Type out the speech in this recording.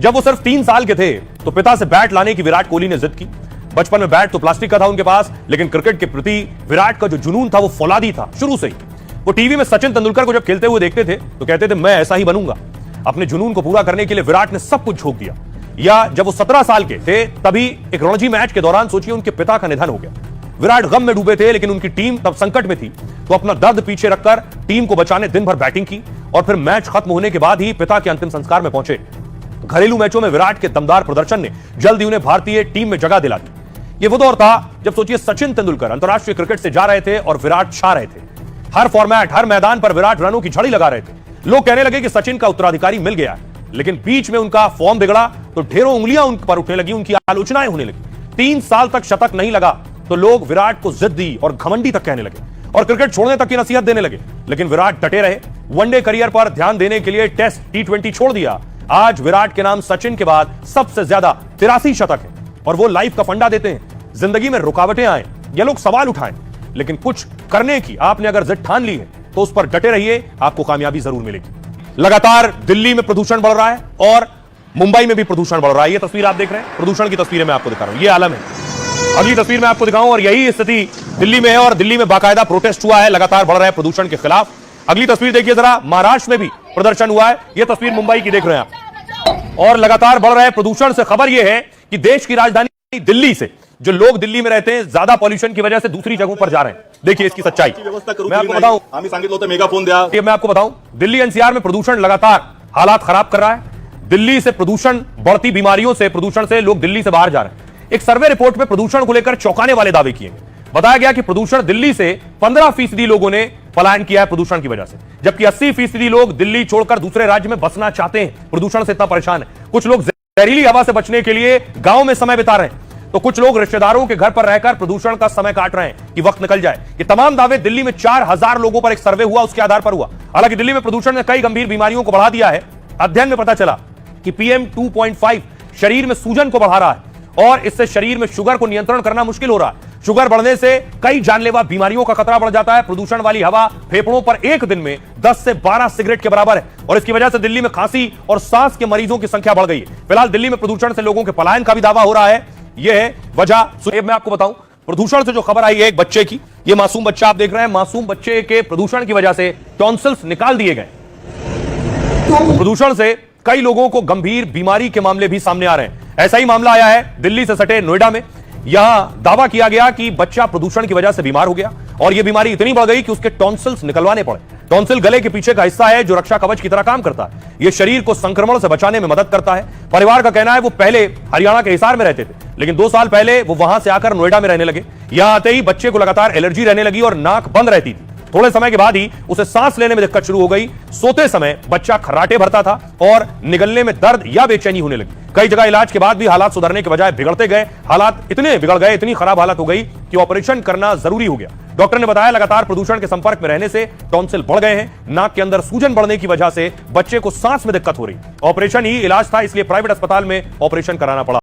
जब वो सिर्फ 3 साल के थे तो पिता से बैट लाने की विराट कोहली ने जिद की। बचपन में बैट तो प्लास्टिक का था उनके पास, लेकिन क्रिकेट के प्रति विराट का जो जुनून था वो फौलादी था शुरू से ही। वो टीवी में सचिन तेंदुलकर को जब खेलते हुए देखते थे तो कहते थे मैं ऐसा ही बनूंगा। अपने जुनून को पूरा करने के लिए विराट ने सब कुछ झोंक दिया। या जब वो 17 साल के थे तभी एक रणजी मैच के दौरान सोचिए उनके पिता का निधन हो गया। विराट गम में डूबे थे, लेकिन उनकी टीम तब संकट में थी, तो अपना दर्द पीछे रखकर टीम को बचाने दिन भर बैटिंग की और फिर मैच खत्म होने के बाद ही पिता के अंतिम संस्कार में पहुंचे। घरेलू मैचों में विराट के दमदार प्रदर्शन ने जल्द ही उन्हें भारतीय टीम में जगह दिला दी। ये वो दौर था जब सोचिए सचिन तेंदुलकर अंतरराष्ट्रीय क्रिकेट से जा रहे थे और विराट छा रहे थे। हर फॉर्मेट, हर मैदान पर विराट रनों की झड़ी लगा रहे थे। लोग कहने लगे कि सचिन का उत्तराधिकारी मिल गया है, लेकिन बीच में उनका फॉर्म बिगड़ा तो ढेरों उंगलियां उन पर उठने लगी, उनकी आलोचनाएं होने लगी। 3 साल तक शतक नहीं लगा तो लोग विराट को जिद्दी और घमंडी तक कहने लगे और क्रिकेट छोड़ने तक की नसीहत देने लगे। लेकिन विराट डटे रहे, वनडे करियर पर ध्यान देने के लिए टेस्ट T20 छोड़ दिया। आज विराट के नाम सचिन के बाद सबसे ज्यादा 83 शतक है और वो लाइफ का फंडा देते हैं। जिंदगी में रुकावटें आए या लोग सवाल उठाएं, लेकिन कुछ करने की आपने अगर जिद ठान ली है तो उस पर डटे रहिए, आपको कामयाबी जरूर मिलेगी। लगातार दिल्ली में प्रदूषण बढ़ रहा है और मुंबई में भी प्रदूषण बढ़ रहा है। ये तस्वीर आप देख रहे हैं, प्रदूषण की तस्वीरें मैं आपको दिखा रहा हूं, ये आलम है। अगली तस्वीर मैं आपको दिखाऊं और यही स्थिति दिल्ली में है और दिल्ली में बाकायदा प्रोटेस्ट हुआ है लगातार बढ़ रहे प्रदूषण के खिलाफ। अगली तस्वीर देखिए जरा, महाराष्ट्र में भी प्रदर्शन हुआ है। यह तस्वीर मुंबई की देख रहे हैं आप। और लगातार बढ़ रहे प्रदूषण से खबर यह है कि देश की राजधानी दिल्ली से जो लोग दिल्ली में रहते हैं ज्यादा पॉल्यूशन की वजह से दूसरी जगहों पर जा रहे हैं। देखिए इसकी सच्चाई मैं आपको बताऊं, मैं आपको बताऊं, दिल्ली एनसीआर में प्रदूषण लगातार हालात खराब कर रहा है। दिल्ली से प्रदूषण, बढ़ती बीमारियों से, प्रदूषण से लोग दिल्ली से बाहर जा रहे हैं। एक सर्वे रिपोर्ट में प्रदूषण को लेकर चौंकाने वाले दावे किए गए। बताया गया कि प्रदूषण दिल्ली से 15% लोगों ने पलायन किया है प्रदूषण की वजह से, जबकि 80% लोग दिल्ली छोड़कर दूसरे राज्य में बसना चाहते हैं, प्रदूषण से इतना परेशान है। कुछ लोग जहरीली हवा से बचने के लिए गांव में समय बिता रहे हैं, तो कुछ लोग रिश्तेदारों के घर पर रहकर प्रदूषण का समय काट रहे हैं कि वक्त निकल जाए। ये तमाम दावे दिल्ली में 4000 लोगों पर एक सर्वे हुआ, उसके आधार पर हुआ। हालांकि दिल्ली में प्रदूषण ने कई गंभीर बीमारियों को बढ़ा दिया है। अध्ययन में पता चला कि PM 2.5 शरीर में सूजन को बढ़ा रहा है और इससे शरीर में शुगर को नियंत्रण करना मुश्किल हो रहा है। शुगर बढ़ने से कई जानलेवा बीमारियों का खतरा बढ़ जाता है। प्रदूषण वाली हवा फेफड़ों पर एक दिन में 10 से 12 सिगरेट के बराबर है और इसकी वजह से दिल्ली में खांसी और सांस के मरीजों की संख्या बढ़ गई है। फिलहाल दिल्ली में प्रदूषण से लोगों के पलायन का भी दावा हो रहा है। यह है वजह। मैं आपको बताऊं, प्रदूषण से जो खबर आई है एक बच्चे की, यह मासूम बच्चा आप देख रहे हैं, मासूम बच्चे के प्रदूषण की वजह से टॉन्सिल्स निकाल दिए गए। प्रदूषण से कई लोगों को गंभीर बीमारी के मामले भी सामने आ रहे हैं। ऐसा ही मामला आया है दिल्ली से सटे नोएडा में। यहां दावा किया गया कि बच्चा प्रदूषण की वजह से बीमार हो गया और यह बीमारी इतनी बढ़ गई कि उसके टॉन्सिल्स निकलवाने पड़े। टॉन्सिल गले के पीछे का हिस्सा है जो रक्षा कवच की तरह काम करता है। यह शरीर को संक्रमण से बचाने में मदद करता है। परिवार का कहना है वो पहले हरियाणा के हिसार में रहते थे, लेकिन 2 साल पहले वो वहां से आकर नोएडा में रहने लगे। यहां आते ही बच्चे को लगातार एलर्जी रहने लगी और नाक बंद रहती थी। थोड़े समय के बाद ही उसे सांस लेने में दिक्कत शुरू हो गई। सोते समय बच्चा खर्राटे भरता था और निगलने में दर्द या बेचैनी होने लगी। कई जगह इलाज के बाद भी हालात सुधरने के बजाय बिगड़ते गए। हालात इतने बिगड़ गए, इतनी खराब हालत हो गई कि ऑपरेशन करना जरूरी हो गया। डॉक्टर ने बताया लगातार प्रदूषण के संपर्क में रहने से टॉन्सिल बढ़ गए हैं। नाक के अंदर सूजन बढ़ने की वजह से बच्चे को सांस में दिक्कत हो रही। ऑपरेशन ही इलाज था, इसलिए प्राइवेट अस्पताल में ऑपरेशन कराना पड़ा।